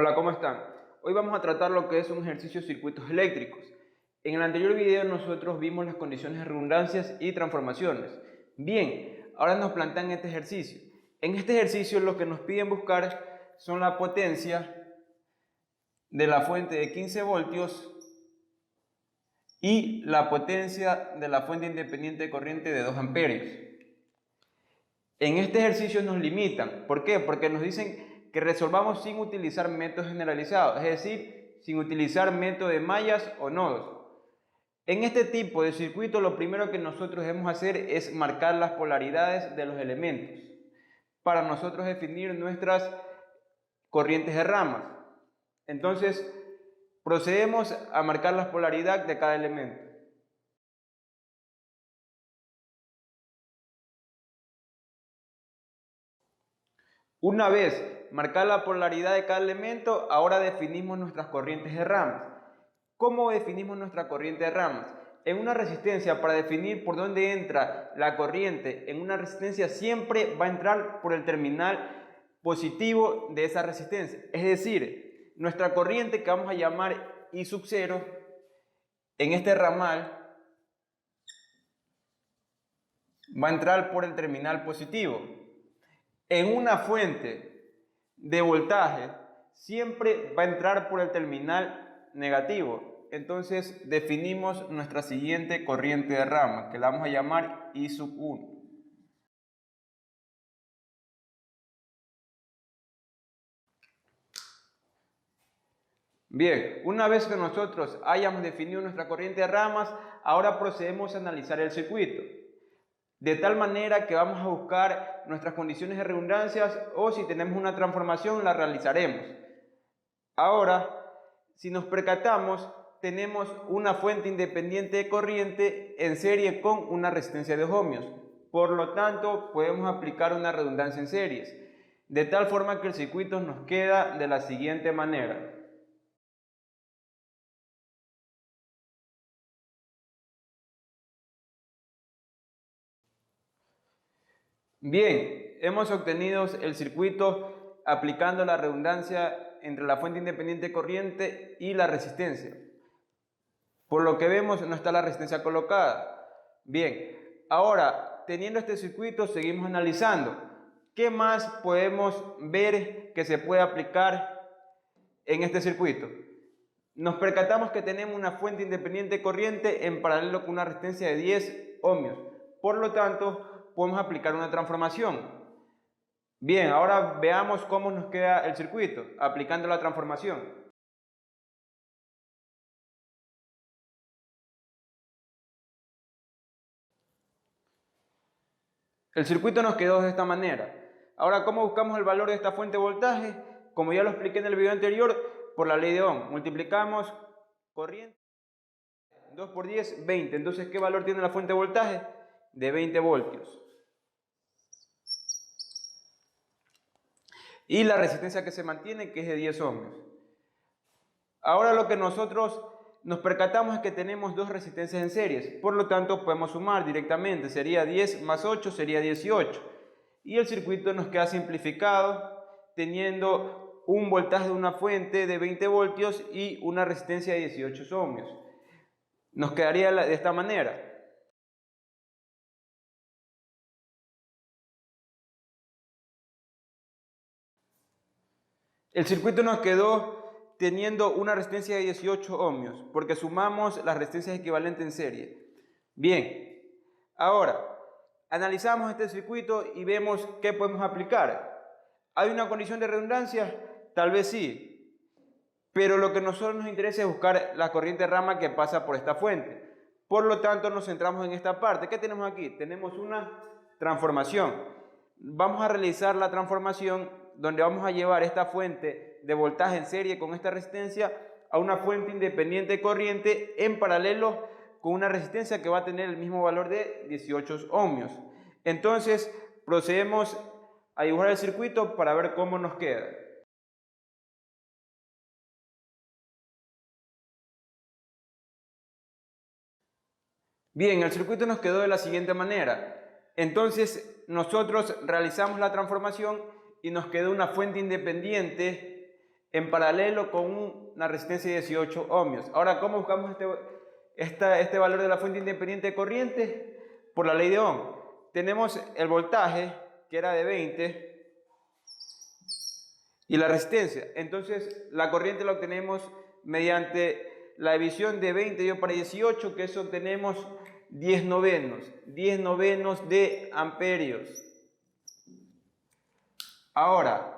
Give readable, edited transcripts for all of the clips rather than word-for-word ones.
Hola, ¿cómo están? Hoy vamos a tratar lo que es un ejercicio de circuitos eléctricos. En el anterior video nosotros vimos las condiciones de redundancias y transformaciones. Bien, ahora nos plantean este ejercicio. En este ejercicio lo que nos piden buscar son la potencia de la fuente de 15 voltios y la potencia de la fuente independiente de corriente de 2 amperios. En este ejercicio nos limitan. ¿Por qué? Porque nos dicen que resolvamos sin utilizar métodos generalizados, es decir, sin utilizar método de mallas o nodos. En este tipo de circuito lo primero que nosotros debemos hacer es marcar las polaridades de los elementos para nosotros definir nuestras corrientes de ramas. Entonces, procedemos a marcar la polaridad de cada elemento. Una vez marcada la polaridad de cada elemento, ahora definimos nuestras corrientes de ramas. ¿Cómo definimos nuestra corriente de ramas? En una resistencia, para definir por dónde entra la corriente, en una resistencia siempre va a entrar por el terminal positivo de esa resistencia. Es decir, nuestra corriente que vamos a llamar I sub 0, en este ramal, va a entrar por el terminal positivo. En una fuente de voltaje siempre va a entrar por el terminal negativo. Entonces definimos nuestra siguiente corriente de rama, que la vamos a llamar I sub 1. Bien, una vez que nosotros hayamos definido nuestra corriente de ramas, ahora procedemos a analizar el circuito. De tal manera que vamos a buscar nuestras condiciones de redundancias o si tenemos una transformación la realizaremos. Ahora, si nos percatamos, tenemos una fuente independiente de corriente en serie con una resistencia de 2 ohmios. Por lo tanto, podemos aplicar una redundancia en series, de tal forma que el circuito nos queda de la siguiente manera. Bien, hemos obtenido el circuito aplicando la redundancia entre la fuente independiente de corriente y la resistencia. Por lo que vemos, no está la resistencia colocada. Bien, ahora, teniendo este circuito, seguimos analizando. ¿Qué más podemos ver que se puede aplicar en este circuito? Nos percatamos que tenemos una fuente independiente de corriente en paralelo con una resistencia de 10 ohmios. Por lo tanto, podemos aplicar una transformación. Bien, ahora veamos cómo nos queda el circuito aplicando la transformación. El circuito nos quedó de esta manera. Ahora, ¿cómo buscamos el valor de esta fuente de voltaje? Como ya lo expliqué en el video anterior, por la ley de Ohm. Multiplicamos corriente 2 por 10, 20. Entonces, ¿qué valor tiene la fuente de voltaje? De 20 voltios. Y la resistencia que se mantiene, que es de 10 ohmios. Ahora lo que nosotros nos percatamos es que tenemos dos resistencias en series, por lo tanto podemos sumar directamente, sería 10 más 8 sería 18. Y el circuito nos queda simplificado teniendo un voltaje de una fuente de 20 voltios y una resistencia de 18 ohmios. Nos quedaría de esta manera. El circuito nos quedó teniendo una resistencia de 18 ohmios, porque sumamos las resistencias equivalentes en serie. Bien, ahora analizamos este circuito y vemos qué podemos aplicar. ¿Hay una condición de redundancia? Tal vez sí, pero lo que a nosotros nos interesa es buscar la corriente de rama que pasa por esta fuente. Por lo tanto, nos centramos en esta parte. ¿Qué tenemos aquí? Tenemos una transformación. Vamos a realizar la transformación donde vamos a llevar esta fuente de voltaje en serie con esta resistencia a una fuente independiente de corriente en paralelo con una resistencia que va a tener el mismo valor de 18 ohmios. Entonces procedemos a dibujar el circuito para ver cómo nos queda. Bien, el circuito nos quedó de la siguiente manera. Entonces nosotros realizamos la transformación y nos quedó una fuente independiente en paralelo con una resistencia de 18 ohmios. Ahora, ¿cómo buscamos este valor de la fuente independiente de corriente? Por la ley de Ohm. Tenemos el voltaje, que era de 20, y la resistencia. Entonces, la corriente la obtenemos mediante la división de 20 dividido por 18, que eso obtenemos 10 novenos de amperios. Ahora,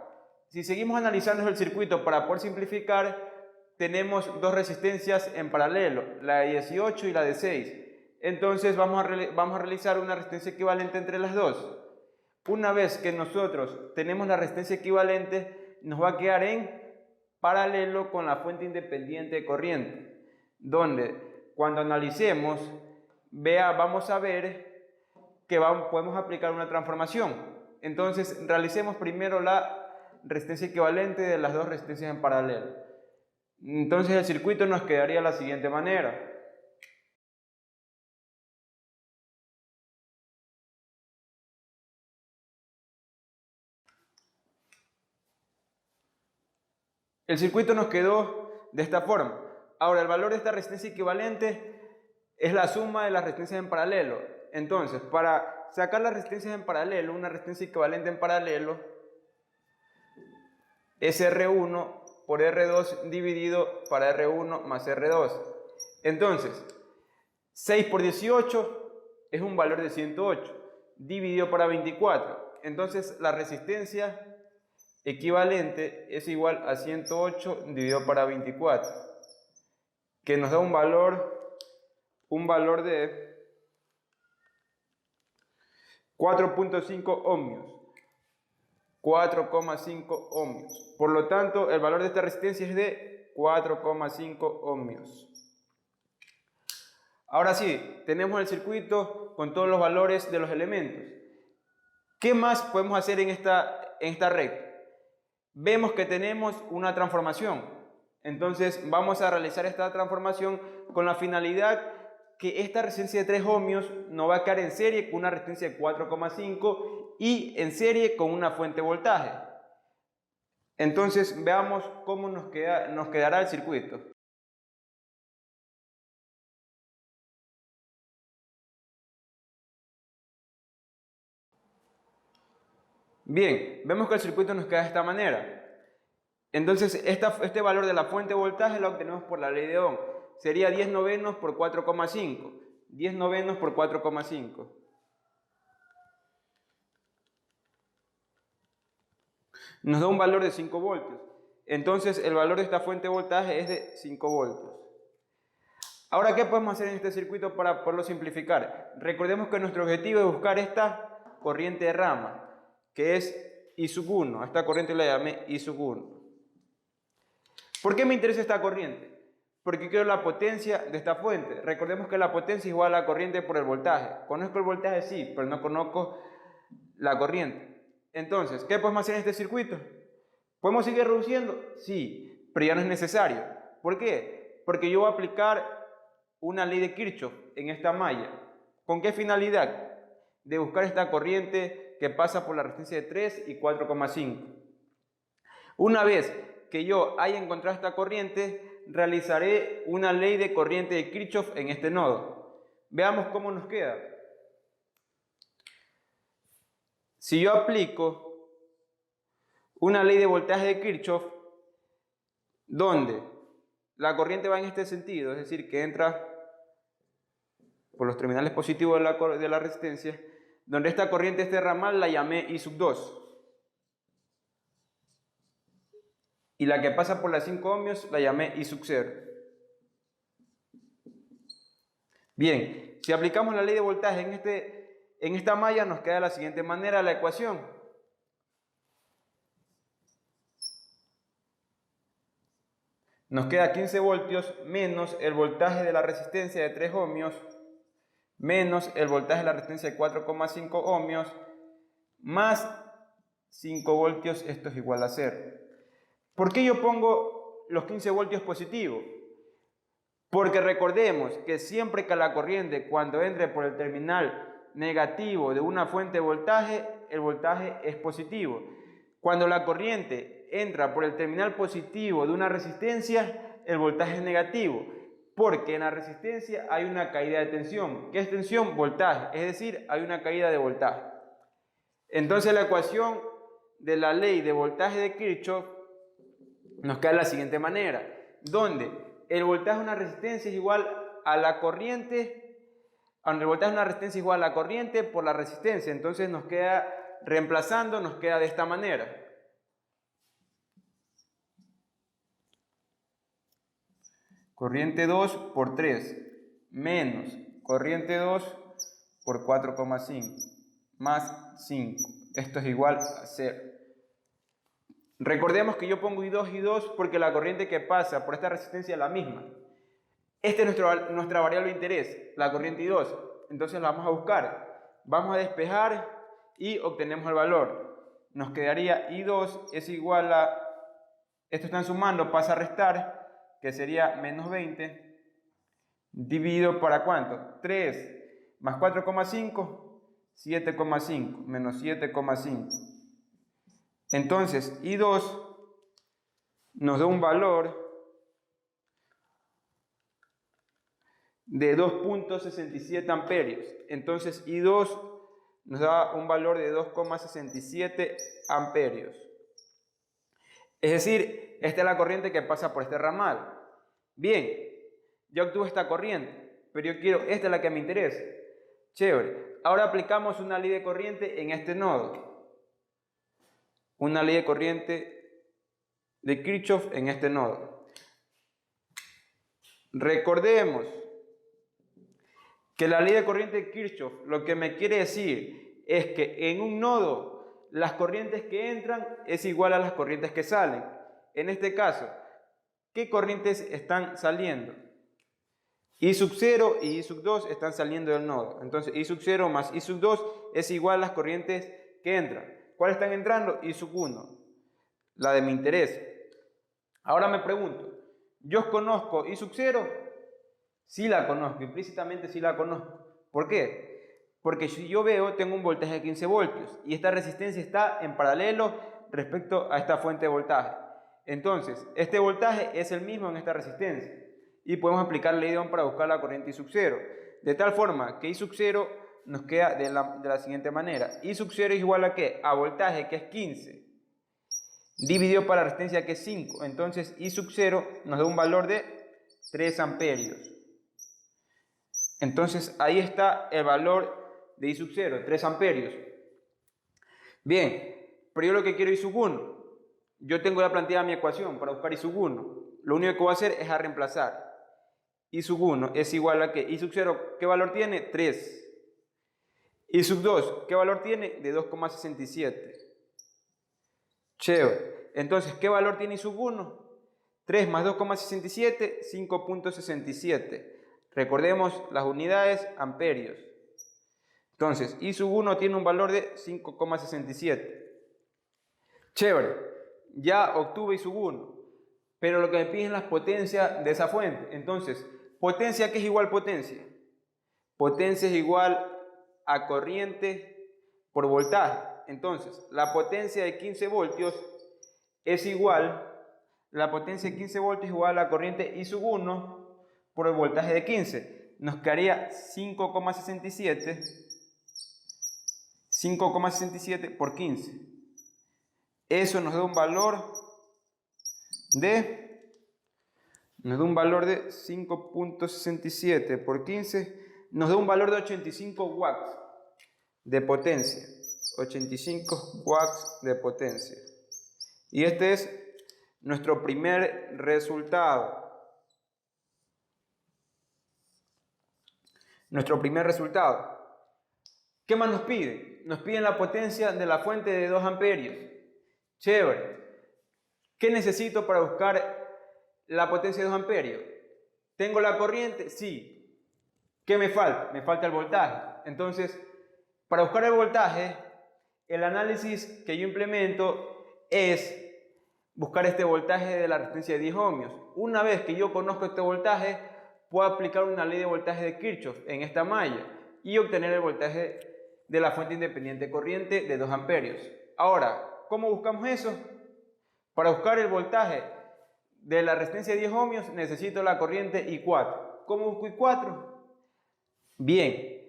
si seguimos analizando el circuito para poder simplificar, tenemos dos resistencias en paralelo, la de 18 y la de 6. Entonces vamos a realizar una resistencia equivalente entre las dos. Una vez que nosotros tenemos la resistencia equivalente, nos va a quedar en paralelo con la fuente independiente de corriente, donde cuando analicemos, vamos a ver que podemos aplicar una transformación. Entonces realicemos primero la resistencia equivalente de las dos resistencias en paralelo. Entonces el circuito nos quedaría de la siguiente manera. El circuito nos quedó de esta forma. Ahora, el valor de esta resistencia equivalente es la suma de las resistencias en paralelo. Entonces, para sacar las resistencias en paralelo, una resistencia equivalente en paralelo es R1 por R2 dividido para R1 más R2. Entonces, 6 por 18 es un valor de 108, dividido para 24. Entonces, la resistencia equivalente es igual a 108 dividido para 24, que nos da un valor de 4.5 ohmios. 4,5 ohmios. Por lo tanto, el valor de esta resistencia es de 4,5 ohmios. Ahora sí, tenemos el circuito con todos los valores de los elementos. ¿Qué más podemos hacer en esta recta? Vemos que tenemos una transformación. Entonces vamos a realizar esta transformación con la finalidad que esta resistencia de 3 ohmios nos va a quedar en serie con una resistencia de 4,5 y en serie con una fuente de voltaje. Entonces veamos cómo nos quedará el circuito. Bien, vemos que el circuito nos queda de esta manera. Entonces este valor de la fuente de voltaje lo obtenemos por la ley de Ohm. Sería 10 novenos por 4,5. 10 novenos por 4,5. Nos da un valor de 5 voltios. Entonces el valor de esta fuente de voltaje es de 5 voltios. Ahora, ¿qué podemos hacer en este circuito para poderlo simplificar? Recordemos que nuestro objetivo es buscar esta corriente de rama, que es I sub 1. A esta corriente la llamé I sub 1. ¿Por qué me interesa esta corriente? Porque quiero la potencia de esta fuente. Recordemos que la potencia es igual a la corriente por el voltaje. ¿Conozco el voltaje? Sí, pero no conozco la corriente. Entonces, ¿qué podemos hacer en este circuito? ¿Podemos seguir reduciendo? Sí, pero ya no es necesario. ¿Por qué? Porque yo voy a aplicar una ley de Kirchhoff en esta malla. ¿Con qué finalidad? De buscar esta corriente que pasa por la resistencia de 3 y 4,5. Una vez que yo haya encontrado esta corriente, realizaré una ley de corriente de Kirchhoff en este nodo. Veamos cómo nos queda. Si yo aplico una ley de voltaje de Kirchhoff, donde la corriente va en este sentido, es decir, que entra por los terminales positivos de la resistencia, donde esta corriente, este ramal, la llamé I sub 2. Y la que pasa por las 5 ohmios la llamé I sub 0. Bien, si aplicamos la ley de voltaje en esta malla, nos queda de la siguiente manera la ecuación. Nos queda 15 voltios menos el voltaje de la resistencia de 3 ohmios menos el voltaje de la resistencia de 4,5 ohmios más 5 voltios, esto es igual a 0. ¿Por qué yo pongo los 15 voltios positivos? Porque recordemos que siempre que la corriente, cuando entre por el terminal negativo de una fuente de voltaje, el voltaje es positivo. Cuando la corriente entra por el terminal positivo de una resistencia, el voltaje es negativo, porque en la resistencia hay una caída de tensión. ¿Qué es tensión? Voltaje, es decir, hay una caída de voltaje. Entonces la ecuación de la ley de voltaje de Kirchhoff nos queda de la siguiente manera, donde el voltaje de una resistencia es igual a la corriente, el voltaje de una resistencia es igual a la corriente por la resistencia. Entonces nos queda, reemplazando, nos queda de esta manera. Corriente 2 por 3 menos corriente 2 por 4,5 más 5. Esto es igual a 0. Recordemos que yo pongo I2 y 2 porque la corriente que pasa por esta resistencia es la misma. Esta es nuestra variable de interés, la corriente I2. Entonces la vamos a buscar. Vamos a despejar y obtenemos el valor. Nos quedaría I2 es igual a, esto están sumando, pasa a restar, que sería menos 20, dividido para ¿cuánto? 3 más 4,5, 7,5, menos 7,5. Entonces, I2 nos da un valor de 2.67 amperios. Entonces, I2 nos da un valor de 2,67 amperios. Es decir, esta es la corriente que pasa por este ramal. Bien, ya obtuve esta corriente, pero yo quiero, esta es la que me interesa. Chévere. Ahora aplicamos una ley de corriente en este nodo. Una ley de corriente de Kirchhoff en este nodo. Recordemos que la ley de corriente de Kirchhoff lo que me quiere decir es que en un nodo las corrientes que entran es igual a las corrientes que salen. En este caso, ¿qué corrientes están saliendo? I sub 0 y I sub 2 están saliendo del nodo. Entonces I sub 0 más I sub 2 es igual a las corrientes que entran. ¿Cuáles están entrando? I sub 1, la de mi interés. Ahora me pregunto, ¿yo conozco I sub 0? Sí la conozco, implícitamente sí la conozco. ¿Por qué? Porque si yo veo, tengo un voltaje de 15 voltios y esta resistencia está en paralelo respecto a esta fuente de voltaje. Entonces, este voltaje es el mismo en esta resistencia y podemos aplicar la ley de Ohm para buscar la corriente I sub 0. De tal forma que I sub 0 nos queda de la siguiente manera. I sub 0 es igual a ¿qué? A voltaje, que es 15, dividido por la resistencia, que es 5. Entonces, I sub 0 nos da un valor de 3 amperios. Entonces, ahí está el valor de I sub 0, 3 amperios. Bien, pero yo lo que quiero es I sub 1. Yo tengo ya planteada mi ecuación para buscar I sub 1. Lo único que voy a hacer es a reemplazar. I sub 1 es igual a ¿qué? I sub 0, ¿qué valor tiene? 3. I sub 2, ¿qué valor tiene? De 2,67. Chévere. Entonces, ¿qué valor tiene I sub 1? 3 más 2,67, 5,67. Recordemos las unidades, amperios. Entonces, I sub 1 tiene un valor de 5,67. Chévere, ya obtuve I sub 1, pero lo que me piden es las potencias de esa fuente. Entonces, potencia, ¿qué es igual potencia? Potencia es igual a corriente por voltaje. Entonces, la potencia de 15 voltios es igual, la potencia de 15 voltios es igual a la corriente I sub 1 por el voltaje de 15. Nos quedaría 5,67 por 15. Eso nos da un valor de 5,67 por 15, nos da un valor de 85 watts de potencia. 85 watts de potencia. Y este es nuestro primer resultado. ¿Qué más nos piden? Nos piden la potencia de la fuente de 2 amperios. Chévere. ¿Qué necesito para buscar la potencia de 2 amperios? ¿Tengo la corriente? Sí. ¿Qué me falta? Me falta el voltaje. Entonces, para buscar el voltaje, el análisis que yo implemento es buscar este voltaje de la resistencia de 10 ohmios. Una vez que yo conozco este voltaje, puedo aplicar una ley de voltaje de Kirchhoff en esta malla y obtener el voltaje de la fuente independiente de corriente de 2 amperios. Ahora, ¿cómo buscamos eso? Para buscar el voltaje de la resistencia de 10 ohmios necesito la corriente I4. ¿Cómo busco I4? Bien,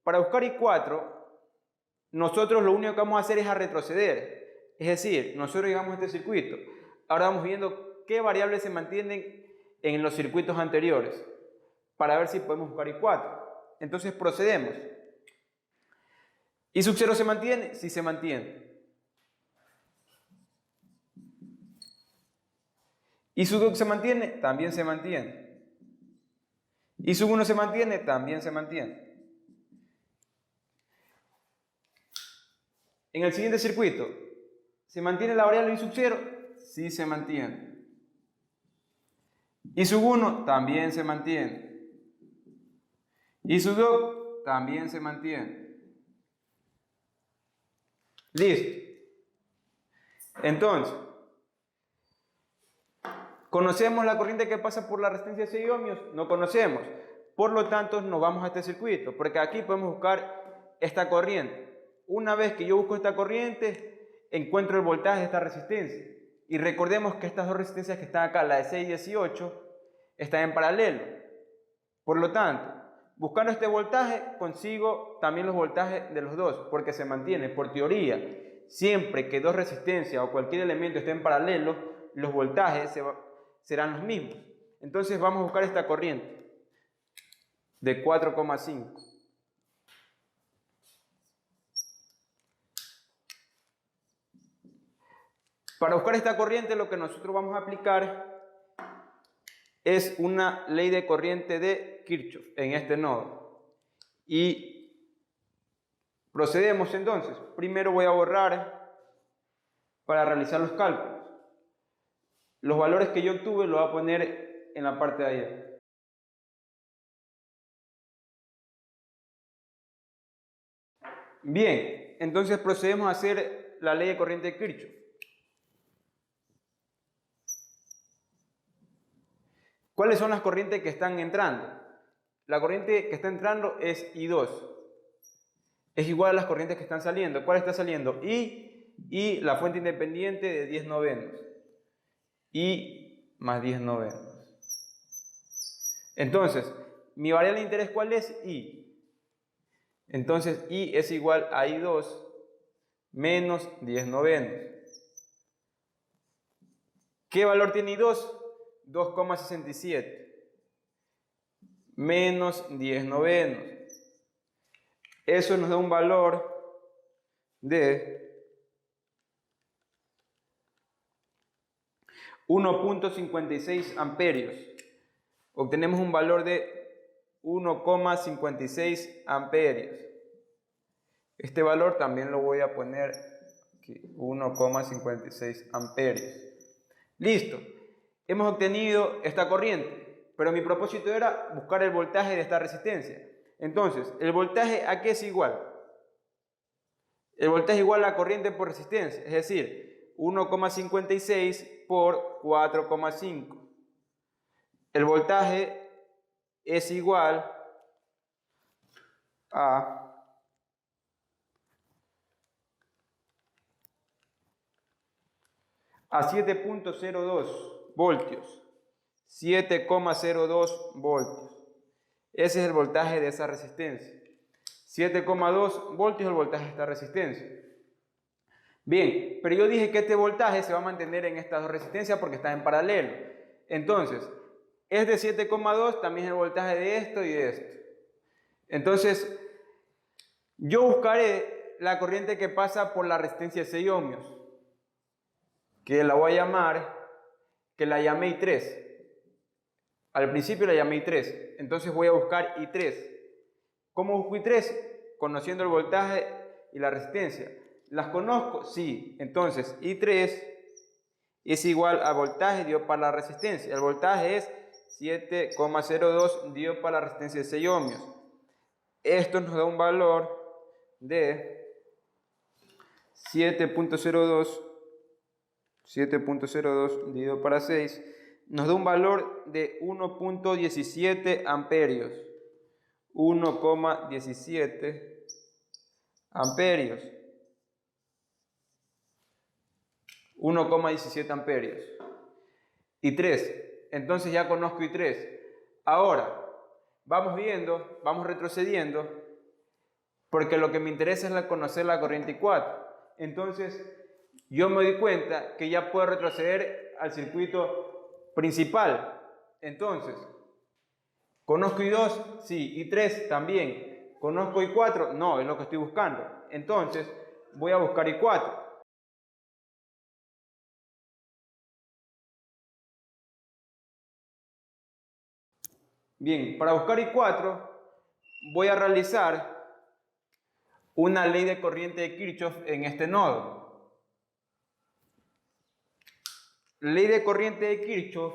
para buscar I4 nosotros lo único que vamos a hacer es a retroceder. Es decir, nosotros llegamos a este circuito. Ahora vamos viendo qué variables se mantienen en los circuitos anteriores para ver si podemos buscar I4. Entonces procedemos. ¿I sub 0 se mantiene? Sí se mantiene. ¿I sub 2 se mantiene? También se mantiene. ¿I sub 1 se mantiene? También se mantiene. En el siguiente circuito, ¿se mantiene la variable I sub 0? Sí se mantiene. I sub 1 también se mantiene. I sub 2 también se mantiene. Listo. Entonces, ¿conocemos la corriente que pasa por la resistencia de 6 ohmios? No conocemos. Por lo tanto, nos vamos a este circuito, porque aquí podemos buscar esta corriente. Una vez que yo busco esta corriente, encuentro el voltaje de esta resistencia. Y recordemos que estas dos resistencias que están acá, la de 6 y 18, están en paralelo. Por lo tanto, buscando este voltaje, consigo también los voltajes de los dos, porque se mantiene, por teoría, siempre que dos resistencias o cualquier elemento esté en paralelo, los voltajes serán los mismos. Entonces vamos a buscar esta corriente de 4,5. Para buscar esta corriente lo que nosotros vamos a aplicar es una ley de corriente de Kirchhoff en este nodo. Y procedemos entonces. Primero voy a borrar para realizar los cálculos. Los valores que yo obtuve los voy a poner en la parte de allá. Bien, entonces procedemos a hacer la ley de corriente de Kirchhoff. ¿Cuáles son las corrientes que están entrando? La corriente que está entrando es I2. Es igual a las corrientes que están saliendo. ¿Cuál está saliendo? I y la fuente independiente de 10 novenos. I más 10 novenos. Entonces, mi variable de interés, ¿cuál es? I. Entonces, I es igual a I2 menos 10 novenos. ¿Qué valor tiene I2? 2,67 menos 10 novenos. Eso nos da un valor de 1,56 amperios. Obtenemos un valor de 1,56 amperios. Este valor también lo voy a poner aquí, 1,56 amperios. Listo. Hemos obtenido esta corriente, pero mi propósito era buscar el voltaje de esta resistencia. Entonces, ¿el voltaje a qué es igual? El voltaje es igual a la corriente por resistencia, es decir, 1,56 por 4,5. El voltaje es igual a 7,02 voltios. 7,02 voltios. Ese es el voltaje de esa resistencia. 7,2 voltios es el voltaje de esta resistencia. Bien, pero yo dije que este voltaje se va a mantener en estas dos resistencias porque están en paralelo. Entonces, es de 7,2, también es el voltaje de esto y de esto. Entonces, yo buscaré la corriente que pasa por la resistencia de 6 ohmios, que la voy a llamar, que la llamé I3. Al principio la llamé I3, entonces voy a buscar I3. ¿Cómo busco I3? Conociendo el voltaje y la resistencia. ¿Las conozco? Sí. Entonces I3 es igual a voltaje dividido por la resistencia. El voltaje es 7,02 dividido por la resistencia de 6 ohmios. Esto nos da un valor de 7,02 dividido para 6 nos da un valor de 1,17 amperios. 1,17 amperios. 1,17 amperios. I3, entonces ya conozco I3. Ahora, vamos viendo, vamos retrocediendo, porque lo que me interesa es conocer la corriente I4. Entonces, yo me doy cuenta que ya puedo retroceder al circuito principal. Entonces, ¿conozco I2? Sí. I3 también. ¿Conozco I4? No, es lo que estoy buscando. Entonces, voy a buscar I4. Bien, para buscar I4 voy a realizar una ley de corriente de Kirchhoff en este nodo. Ley de corriente de Kirchhoff.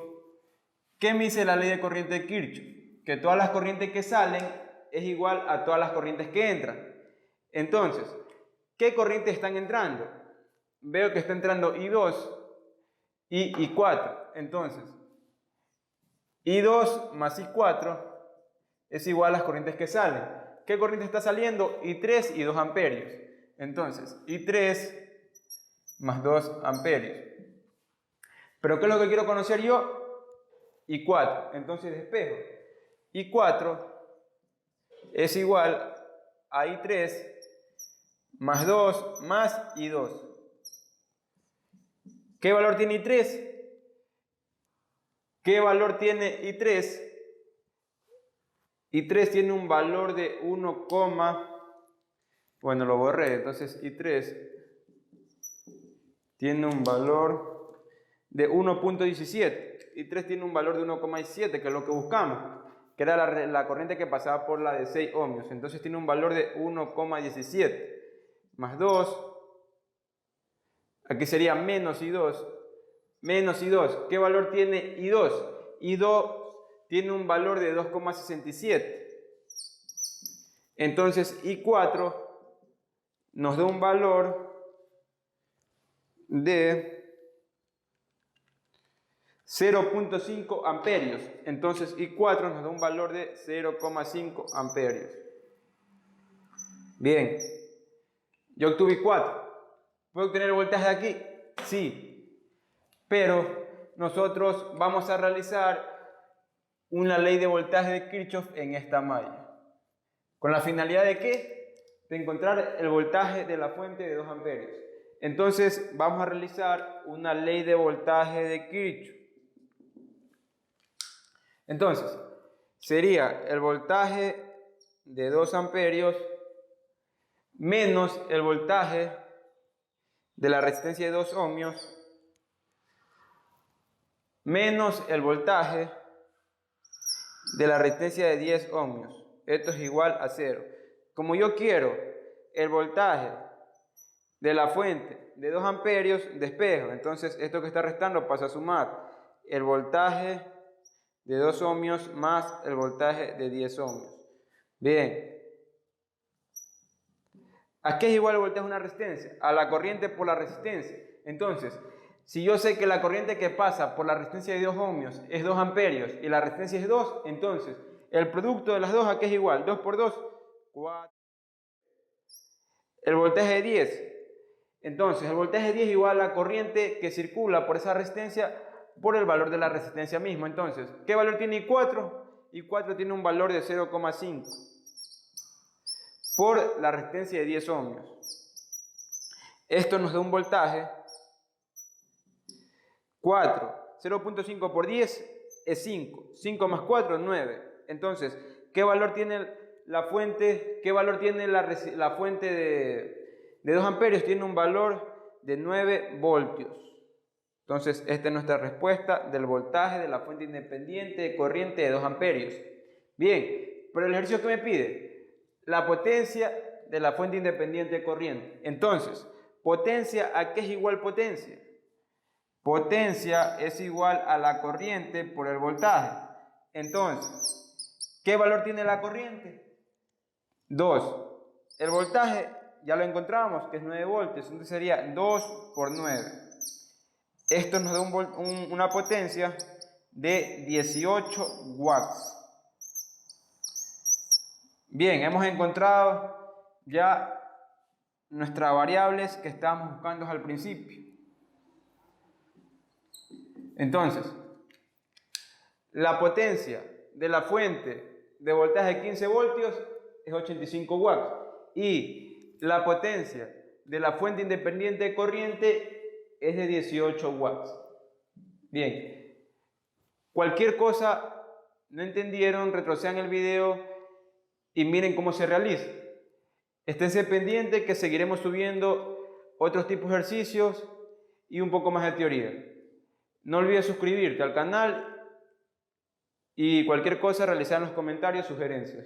¿Qué me dice la ley de corriente de Kirchhoff? Que todas las corrientes que salen es igual a todas las corrientes que entran. Entonces, ¿qué corrientes están entrando? Veo que está entrando I2 y I4. Entonces, I2 más I4 es igual a las corrientes que salen. ¿Qué corriente está saliendo? I3 y 2 amperios. Entonces, I3 más 2 amperios. ¿Pero qué es lo que quiero conocer yo? I4. Entonces despejo. I4 es igual a I3 más 2 más I2. ¿Qué valor tiene I3? ¿Qué valor tiene I3? I3 tiene un valor de 1, bueno, lo borré, entonces I3 tiene un valor de 1.17. I3 tiene un valor de 1,17, que es lo que buscamos, que era la corriente que pasaba por la de 6 ohmios. Entonces tiene un valor de 1,17 más 2, aquí sería menos I2, menos I2. ¿Qué valor tiene I2? I2 tiene un valor de 2,67. Entonces I4 nos da un valor de 0.5 amperios. Entonces I4 nos da un valor de 0,5 amperios. Bien, yo obtuve I4. ¿Puedo obtener el voltaje de aquí? Sí, pero nosotros vamos a realizar una ley de voltaje de Kirchhoff en esta malla. ¿Con la finalidad de qué? De encontrar el voltaje de la fuente de 2 amperios. Entonces vamos a realizar una ley de voltaje de Kirchhoff. Entonces, sería el voltaje de 2 amperios menos el voltaje de la resistencia de 2 ohmios menos el voltaje de la resistencia de 10 ohmios. Esto es igual a 0. Como yo quiero el voltaje de la fuente de 2 amperios, despejo. Entonces esto que está restando pasa a sumar el voltaje de 2 ohmios más el voltaje de 10 ohmios. Bien. ¿A qué es igual el voltaje de una resistencia? A la corriente por la resistencia. Entonces, si yo sé que la corriente que pasa por la resistencia de 2 ohmios es 2 amperios y la resistencia es 2, entonces el producto de las dos, ¿a qué es igual? 2 por 2, 4. El voltaje de 10. Entonces, el voltaje de 10 es igual a la corriente que circula por esa resistencia por el valor de la resistencia misma. Entonces, ¿qué valor tiene I4? I4 tiene un valor de 0,5 por la resistencia de 10 ohmios. Esto nos da un voltaje 4. 0.5 por 10 es 5. 5 más 4 es 9. Entonces, ¿qué valor tiene la fuente? ¿Qué valor tiene la fuente de 2 amperios? Tiene un valor de 9 voltios. Entonces, esta es nuestra respuesta del voltaje de la fuente independiente de corriente de 2 amperios. Bien, pero el ejercicio que me pide, la potencia de la fuente independiente de corriente. Entonces, potencia, ¿a qué es igual potencia? Potencia es igual a la corriente por el voltaje. Entonces, ¿qué valor tiene la corriente? 2. El voltaje ya lo encontramos, que es 9 voltios. Entonces sería 2 por 9. Esto nos da una potencia de 18 watts. Bien, hemos encontrado ya nuestras variables que estábamos buscando al principio. Entonces, la potencia de la fuente de voltaje de 15 voltios es 85 watts y la potencia de la fuente independiente de corriente es de 18 watts. Bien, cualquier cosa no entendieron, retrocedan el video y miren cómo se realiza. Esténse pendientes que seguiremos subiendo otros tipos de ejercicios y un poco más de teoría. No olvides suscribirte al canal y cualquier cosa realizar en los comentarios sugerencias.